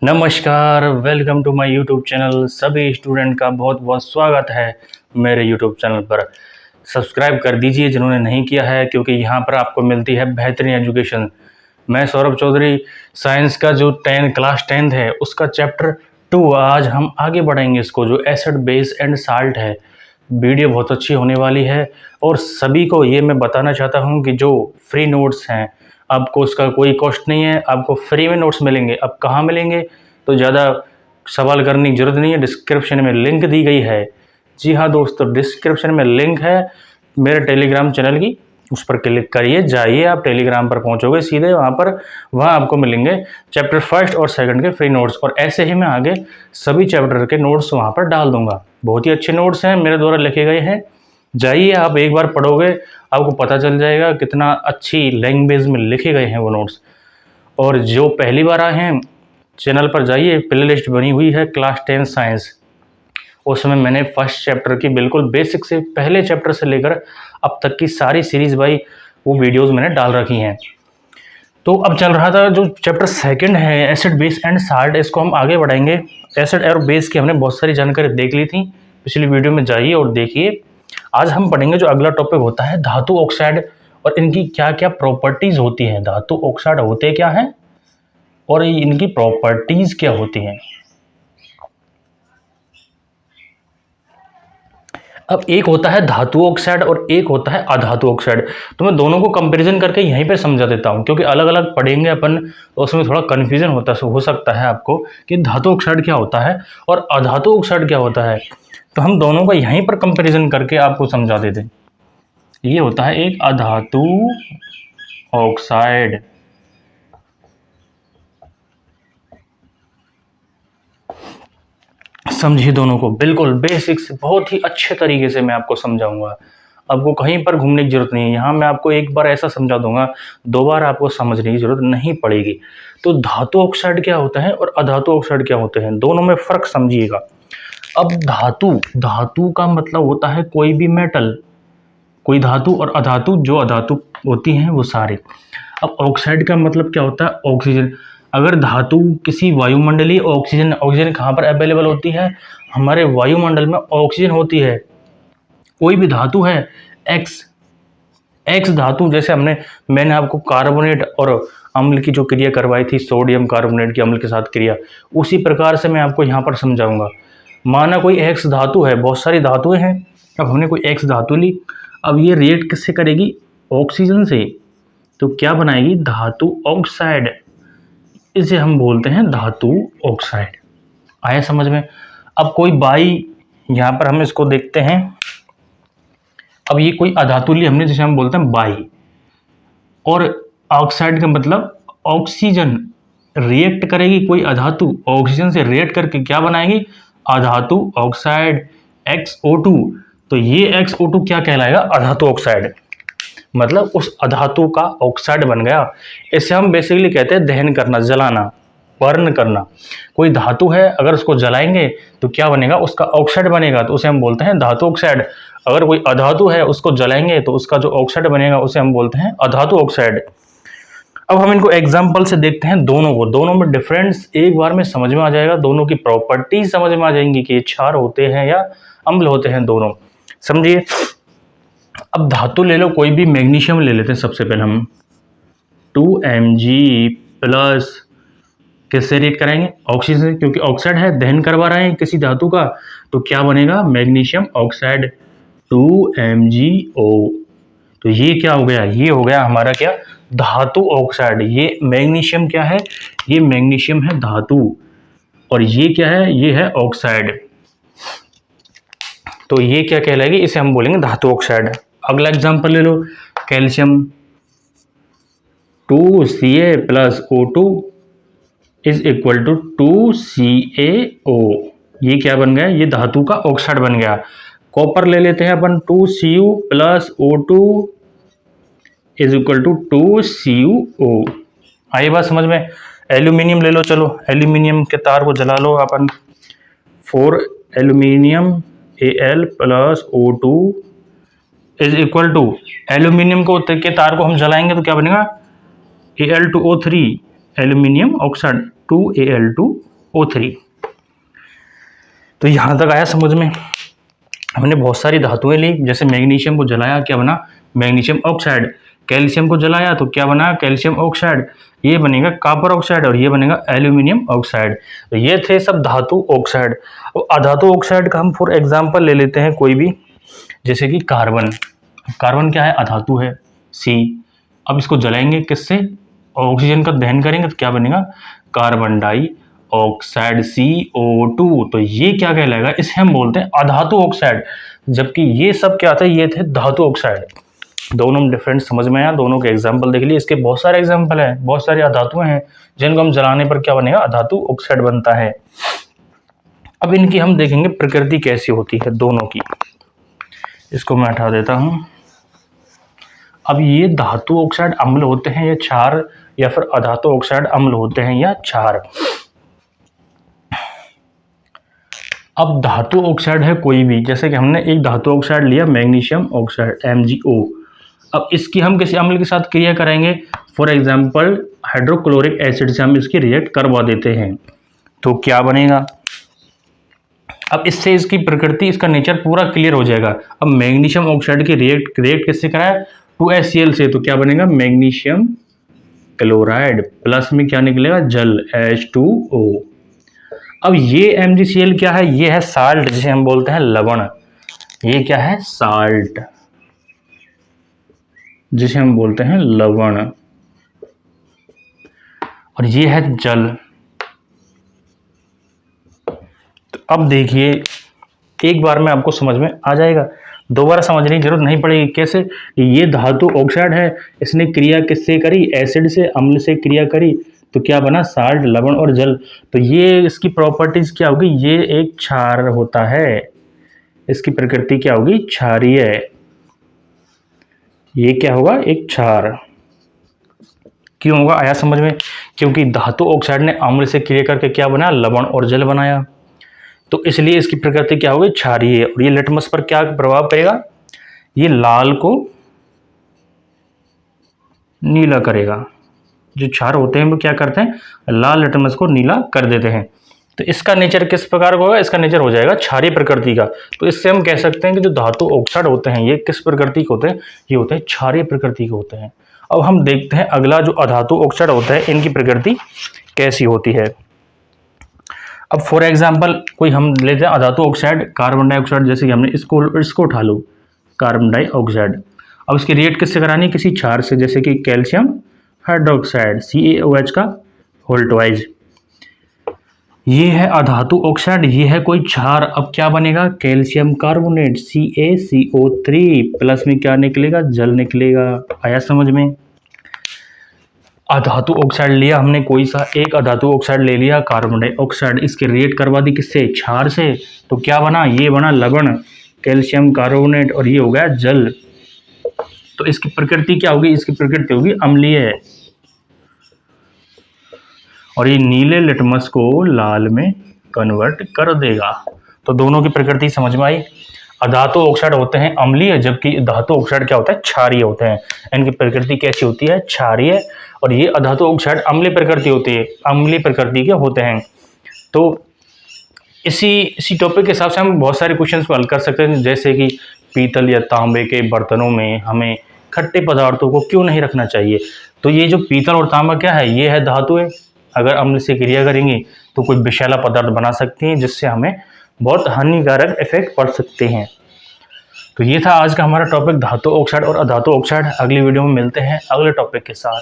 नमस्कार, welcome to my YouTube channel. सभी student का बहुत बहुत स्वागत है मेरे यूट्यूब चैनल पर। सब्सक्राइब कर दीजिए जिन्होंने नहीं किया है, क्योंकि यहाँ पर आपको मिलती है बेहतरीन एजुकेशन। मैं सौरभ चौधरी, साइंस का जो क्लास 10th है उसका चैप्टर 2 आज हम आगे बढ़ेंगे। इसको जो एसिड बेस एंड साल्ट है, वीडियो बहुत अच्छी होने वाली है। और सभी को ये मैं बताना चाहता हूँ कि जो फ्री नोट्स हैं, आपको उसका कोई कॉस्ट नहीं है, आपको फ्री में नोट्स मिलेंगे। अब कहाँ मिलेंगे, तो ज़्यादा सवाल करने की ज़रूरत नहीं है, डिस्क्रिप्शन में लिंक दी गई है। जी हाँ दोस्तों, डिस्क्रिप्शन में लिंक है मेरे टेलीग्राम चैनल की, उस पर क्लिक करिए, जाइए, आप टेलीग्राम पर पहुंचोगे सीधे वहाँ आपको मिलेंगे चैप्टर 1 और 2 के फ्री नोट्स। और ऐसे ही मैं आगे सभी चैप्टर के नोट्स वहाँ पर डाल दूंगा। बहुत ही अच्छे नोट्स हैं, मेरे द्वारा लिखे गए हैं। जाइए, आप एक बार पढ़ोगे आपको पता चल जाएगा कितना अच्छी लैंग्वेज में लिखे गए हैं वो नोट्स। और जो पहली बार आए हैं चैनल पर जाइए, प्ले लिस्ट बनी हुई है क्लास 10 साइंस। उसमें मैंने फर्स्ट चैप्टर की बिल्कुल बेसिक से पहले चैप्टर से लेकर अब तक की सारी सीरीज बाई वो वीडियोस मैंने डाल रखी हैं। तो अब चल रहा था जो चैप्टर 2 है एसिड बेस एंड साल्ट, इसको हम आगे बढ़ाएंगे। एसिड और बेस की हमने बहुत सारी जानकारी देख ली थी, पिछली वीडियो में जाइए और देखिए। आज हम पढ़ेंगे जो अगला टॉपिक होता है धातु ऑक्साइड, और इनकी क्या क्या प्रॉपर्टीज होती हैं। धातु ऑक्साइड होते क्या हैं और इनकी प्रॉपर्टीज क्या होती हैं। अब एक होता है धातु ऑक्साइड और एक होता है अधातु ऑक्साइड। तो मैं दोनों को कंपैरिजन करके यहीं पे समझा देता हूं, क्योंकि अलग अलग पढ़ेंगे अपन तो उसमें थोड़ा कन्फ्यूजन हो सकता है आपको कि धातु ऑक्साइड क्या होता है और अधातु ऑक्साइड क्या होता है। तो हम दोनों का यहीं पर कंपैरिजन करके आपको समझा देते हैं। ये होता है एक अधातु ऑक्साइड। समझिए दोनों को, बिल्कुल बेसिक से बहुत ही अच्छे तरीके से मैं आपको समझाऊंगा। आपको कहीं पर घूमने की जरूरत नहीं है, यहाँ मैं आपको एक बार ऐसा समझा दूंगा, दो बार आपको समझने की जरूरत नहीं पड़ेगी। तो धातु ऑक्साइड क्या होता है और अधातु ऑक्साइड क्या होते हैं, दोनों में फर्क समझिएगा। अब धातु का मतलब होता है कोई भी मेटल, कोई धातु, और अधातु जो अधातु होती हैं वो सारे। अब ऑक्साइड का मतलब क्या होता है, ऑक्सीजन। अगर धातु किसी वायुमंडलीय ऑक्सीजन कहाँ पर अवेलेबल होती है, हमारे वायुमंडल में ऑक्सीजन होती है। कोई भी धातु है एक्स धातु, जैसे मैंने आपको कार्बोनेट और अम्ल की जो क्रिया करवाई थी, सोडियम कार्बोनेट की अम्ल के साथ क्रिया, उसी प्रकार से मैं आपको यहाँ पर समझाऊंगा। माना कोई एक्स धातु है, बहुत सारी धातुएं हैं, अब हमने कोई एक्स धातु ली, अब ये रिएक्ट किससे करेगी, ऑक्सीजन से, तो क्या बनाएगी, धातु ऑक्साइड। इसे हम बोलते हैं धातु ऑक्साइड। आया समझ में। अब कोई बाई, यहाँ पर हम इसको देखते हैं। अब ये कोई अधातु ली हमने, जिसे हम बोलते हैं बाई, और ऑक्साइड का मतलब ऑक्सीजन रिएक्ट करेगी, कोई अधातु ऑक्सीजन से रिएक्ट करके क्या बनाएगी, अधातु ऑक्साइड XO2। तो ये XO2 क्या कहलाएगा, अधातु ऑक्साइड, मतलब उस अधातु का ऑक्साइड बन गया। इसे हम बेसिकली कहते हैं दहन करना, जलाना, बर्न करना। कोई धातु है, अगर उसको जलाएंगे तो क्या बनेगा, उसका ऑक्साइड बनेगा, तो उसे हम बोलते हैं धातु ऑक्साइड। अगर कोई अधातु है, उसको जलाएंगे तो उसका जो ऑक्साइड बनेगा उसे हम बोलते हैं अधातु ऑक्साइड। अब हम इनको एग्जाम्पल से देखते हैं दोनों को, दोनों में डिफरेंस एक बार में समझ में आ जाएगा, दोनों की प्रॉपर्टी समझ में आ जाएंगी कि ये क्षार होते हैं या अम्ल होते हैं, दोनों समझिए। अब धातु ले लो, कोई भी मैग्नीशियम ले लेते हैं सबसे पहले हम, 2Mg प्लस, किससे रिएक्ट करेंगे, ऑक्सीजन से, क्योंकि ऑक्साइड है, दहन करवा रहे हैं किसी धातु का, तो क्या बनेगा, मैग्नीशियम ऑक्साइड 2MgO। तो ये क्या हो गया, ये हो गया हमारा क्या, धातु ऑक्साइड। ये मैग्नीशियम क्या है, ये मैग्नीशियम है धातु, और ये क्या है, ये है ऑक्साइड। तो ये क्या कहलाएगी, इसे हम बोलेंगे धातु ऑक्साइड। अगला एग्जांपल ले लो, calcium 2Ca plus O2 is equal to 2CaO। ये क्या बन गया, ये धातु का ऑक्साइड बन गया। कॉपर ले लेते हैं अपन, 2Cu plus O2 is equal to 2CuO। आई बात समझ में। एल्यूमिनियम ले लो, चलो एल्यूमिनियम के तार को जला लो अपन, 4 aluminium Al plus O2 is equal to, aluminium के तार को हम जलाएंगे तो क्या बनेगा, Al2O3, aluminium oxide 2Al2 O3। तो यहाँ तक आया समझ में। हमने बहुत सारी धातुएं ली, जैसे मैग्नीशियम को जलाया, क्या बना? Magnesium oxide. कैल्शियम को जलाया तो क्या बना? Calcium oxide. ये बनेगा कॉपर ऑक्साइड और ये बनेगा एल्यूमिनियम ऑक्साइड। तो ये थे सब धातु ऑक्साइड। और अधातु ऑक्साइड का हम फॉर एग्जांपल ले लेते हैं कोई भी, जैसे कि कार्बन। कार्बन क्या है? अधातु है, C। अब इसको जलाएंगे किससे? ऑक्सीजन का दहन करेंगे तो क्या बनेगा? Carbon dioxide CO2। तो ये क्या कहलाएगा? इसे हम बोलते हैं अधातु ऑक्साइड। जबकि ये सब क्या था? ये थे धातु ऑक्साइड। दोनों डिफरेंट समझ में आया? दोनों के एग्जाम्पल देख लिए। इसके बहुत सारे एग्जाम्पल हैं, बहुत सारी अधातुएं हैं जिनको हम जलाने पर क्या बनेगा? अधातु ऑक्साइड बनता है। अब इनकी हम देखेंगे प्रकृति कैसी होती है दोनों की। इसको मैं हटा देता हूं। अब ये धातु ऑक्साइड अम्ल होते हैं या क्षार, या फिर अधातु ऑक्साइड अम्ल होते हैं या क्षार। अब धातु ऑक्साइड है कोई भी, जैसे कि हमने एक धातु ऑक्साइड लिया मैग्नीशियम ऑक्साइड MgO। अब इसकी हम किसी अम्ल के साथ क्रिया करेंगे, फॉर एग्जांपल हाइड्रोक्लोरिक एसिड से हम इसकी रिएक्ट करवा देते हैं तो क्या बनेगा? अब इससे इसकी प्रकृति, इसका नेचर पूरा क्लियर हो जाएगा। अब मैग्नीशियम ऑक्साइड की रिएक्ट किससे कराया? 2HCl से, तो क्या बनेगा? मैग्नीशियम क्लोराइड प्लस में क्या निकलेगा? जल H2O। अब ये MgCl क्या है? ये है साल्ट, जिसे हम बोलते हैं लवण। ये क्या है? साल्ट, जिसे हम बोलते हैं लवण। और ये है जल। तो अब देखिए, एक बार में आपको समझ में आ जाएगा, दोबारा समझने की जरूरत नहीं पड़ेगी। कैसे? ये धातु ऑक्साइड है, इसने क्रिया किससे करी? एसिड से, अम्ल से क्रिया करी तो क्या बना? साल्ट, लवण और जल। तो ये इसकी प्रॉपर्टीज क्या होगी? ये एक क्षार होता है, इसकी प्रकृति क्या होगी? क्षारीय। ये क्या होगा? एक क्षार। क्यों होगा? आया समझ में? क्योंकि धातु ऑक्साइड ने अम्ल से क्रिया करके क्या बनाया? लवण और जल बनाया। तो इसलिए इसकी प्रकृति क्या होगी? क्षारीय। और ये लिटमस पर क्या प्रभाव करेगा? ये लाल को नीला करेगा। जो क्षार होते हैं वो क्या करते हैं? लाल लिटमस को नीला कर देते हैं। तो इसका नेचर किस प्रकार का होगा? इसका नेचर हो जाएगा क्षारीय प्रकृति का। तो इससे हम कह सकते हैं कि जो धातु ऑक्साइड होते हैं ये किस प्रकृति के होते हैं? ये होते हैं क्षारीय प्रकृति के होते हैं। अब हम देखते हैं अगला, जो अधातु ऑक्साइड होता है इनकी प्रकृति कैसी होती है। अब फॉर एग्जाम्पल कोई हम लेते हैं अधातु ऑक्साइड कार्बन डाइऑक्साइड, जैसे कि हमने इसको उठा लो, कार्बन डाइऑक्साइड। अब इसकी रिएक्ट किससे करानी? किसी क्षार से, जैसे कि कैल्शियम हाइड्रोक्साइड CaOH का होल ट्वाइस। ये है अधातु ऑक्साइड, ये है कोई क्षार। अब क्या बनेगा? कैल्शियम कार्बोनेट CaCO3 प्लस में क्या निकलेगा? जल निकलेगा। आया समझ में? अधातु ऑक्साइड लिया हमने कोई सा, एक अधातु ऑक्साइड ले लिया कार्बन डाइऑक्साइड, इसके रिएक्ट करवा दी किससे? क्षार से। तो क्या बना? ये बना लवण, कैल्शियम कार्बोनेट, और ये हो गया जल। तो इसकी प्रकृति क्या होगी? इसकी प्रकृति होगी अम्लीय। और ये नीले लिटमस को लाल में कन्वर्ट कर देगा। तो दोनों की प्रकृति समझ में आई। अधातु ऑक्साइड होते हैं अम्लीय, जबकि धातु ऑक्साइड क्या होता है? क्षारीय होते हैं। इनकी प्रकृति कैसी होती है? क्षारीय। और ये अधातु ऑक्साइड अम्लीय प्रकृति होती है, अम्लीय प्रकृति के होते हैं। तो इसी टॉपिक के हिसाब से हम बहुत सारे क्वेश्चंस को हल कर सकते हैं, जैसे कि पीतल या तांबे के बर्तनों में हमें खट्टे पदार्थों को क्यों नहीं रखना चाहिए। तो ये जो पीतल और तांबा क्या है? ये है धातुएं। अगर अम्ल से क्रिया करेंगी तो कोई विषैला पदार्थ बना सकती हैं, जिससे हमें बहुत हानिकारक इफेक्ट पड़ सकते हैं। तो ये था आज का हमारा टॉपिक, धातु ऑक्साइड और अधातु ऑक्साइड। अगली वीडियो में मिलते हैं अगले टॉपिक के साथ।